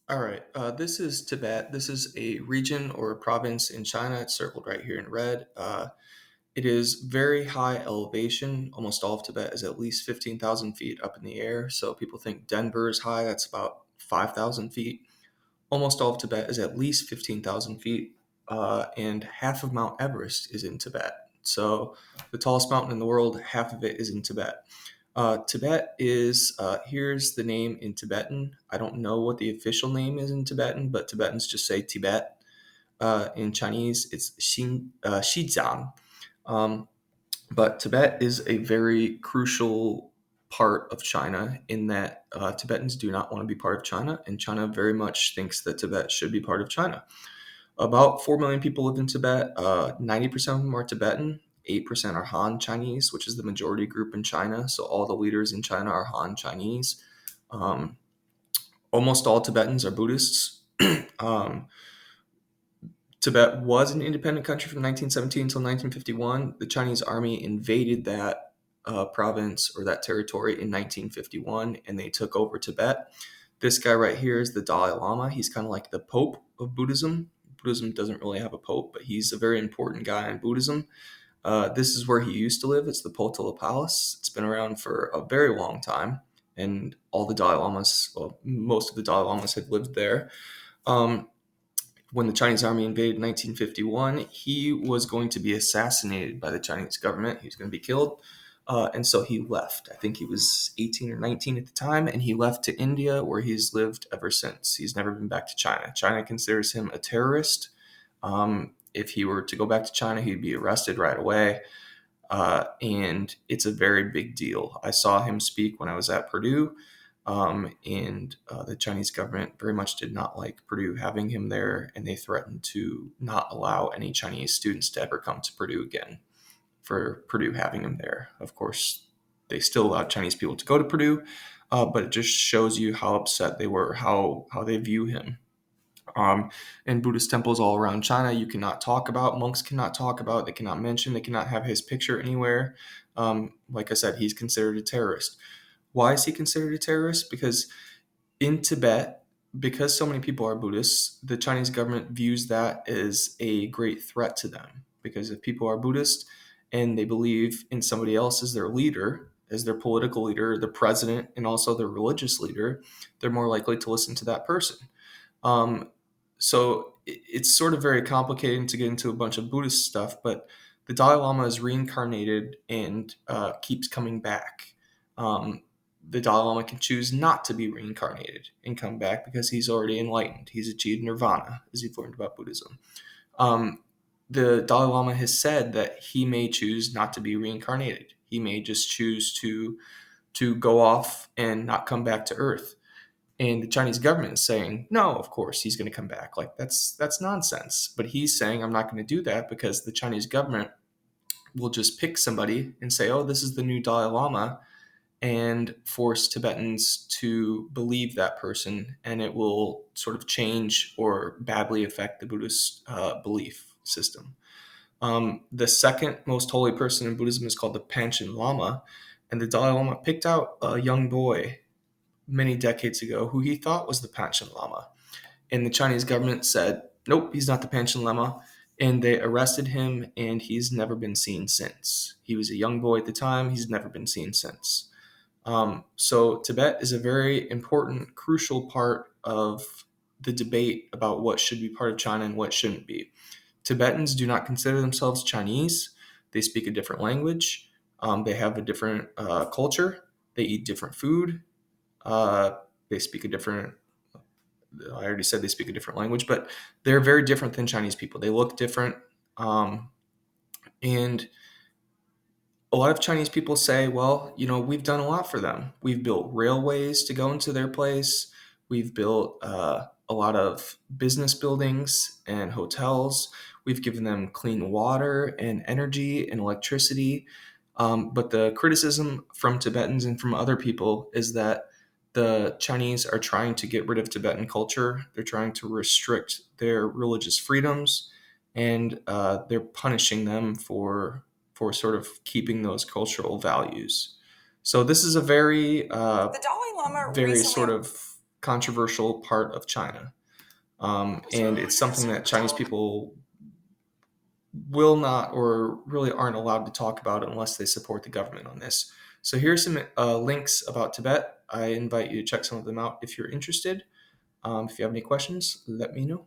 All right, this is Tibet. This is a region or a province in China. It's circled right here in red. It is very high elevation. Almost all of Tibet is at least 15,000 feet up in the air. So people think Denver is high. That's about 5,000 feet. Almost all of Tibet is at least 15,000 feet. And half of Mount Everest is in Tibet. So the tallest mountain in the world, half of it is in Tibet. Tibet is, here's the name in Tibetan. I don't know what the official name is in Tibetan, but Tibetans just say Tibet. In Chinese, it's Xizang. Um, but Tibet is a very crucial part of China in that Tibetans do not want to be part of China, and China very much thinks that Tibet should be part of China. About 4 million people live in Tibet. 90% of them are Tibetan. 8% are Han Chinese, which is the majority group in China. So all the leaders in China are Han Chinese. Um, Almost all Tibetans are Buddhists. um, Tibet was an independent country from 1917 until 1951. The Chinese army invaded that province or that territory in 1951, and they took over Tibet. This guy right here is the Dalai Lama. He's kind of like the Pope of Buddhism. Buddhism doesn't really have a pope, but he's a very important guy in Buddhism. This is where he used to live. It's the Potala Palace. It's been around for a very long time, and all the Dalai Lamas, well, most of the Dalai Lamas had lived there. Um, when the Chinese army invaded in 1951, he was going to be assassinated by the Chinese government. He was going to be killed. And so he left. I think he was 18 or 19 at the time, and he left to India, where he's lived ever since. He's never been back to China. China considers him a terrorist. If he were to go back to China, he'd be arrested right away. And it's a very big deal. I saw him speak when I was at Purdue, and the Chinese government very much did not like Purdue having him there, and they threatened to not allow any Chinese students to ever come to Purdue again for Purdue having him there. Of course, they still allowed Chinese people to go to Purdue, but it just shows you how upset they were, how they view him. In Buddhist temples all around China, you cannot talk about, monks cannot talk about, they cannot mention, they cannot have his picture anywhere. Like I said, he's considered a terrorist. Why is he considered a terrorist? Because in Tibet, because so many people are Buddhists, the Chinese government views that as a great threat to them. Because if people are Buddhist and they believe in somebody else as their leader, as their political leader, the president, and also their religious leader, they're more likely to listen to that person. Um, so it's sort of very complicated to get into a bunch of Buddhist stuff, but the Dalai Lama is reincarnated and keeps coming back. Um, the Dalai Lama can choose not to be reincarnated and come back because he's already enlightened. He's achieved nirvana, as you've learned about Buddhism. Um, the Dalai Lama has said that he may choose not to be reincarnated. He may just choose to go off and not come back to Earth. And the Chinese government is saying, no, of course he's going to come back. Like that's nonsense. But he's saying, I'm not going to do that because the Chinese government will just pick somebody and say, oh, this is the new Dalai Lama, and force Tibetans to believe that person, and it will sort of change or badly affect the Buddhist belief system. The second most holy person in Buddhism is called the Panchen Lama, and the Dalai Lama picked out a young boy many decades ago who he thought was the Panchen Lama. And the Chinese government said, nope, he's not the Panchen Lama. And they arrested him, and he's never been seen since. He was a young boy at the time. He's never been seen since. So Tibet is a very important, crucial part of the debate about what should be part of China and what shouldn't be. Tibetans do not consider themselves Chinese. They speak a different language. They have a different culture. They eat different food. They speak a different, I already said they speak a different language, but they're very different than Chinese people. They look different. And a lot of Chinese people say, well, we've done a lot for them. We've built railways to go into their place. We've built a lot of business buildings and hotels. We've given them clean water and energy and electricity. But the criticism from Tibetans and from other people is that the Chinese are trying to get rid of Tibetan culture. They're trying to restrict their religious freedoms, and they're punishing them for sort of keeping those cultural values. So this is a very, The Dalai Lama very sort recently. of controversial part of China. And it's something that Chinese people will not or really aren't allowed to talk about unless they support the government on this. So here's some links about Tibet. I invite you to check some of them out if you're interested. If you have any questions, let me know.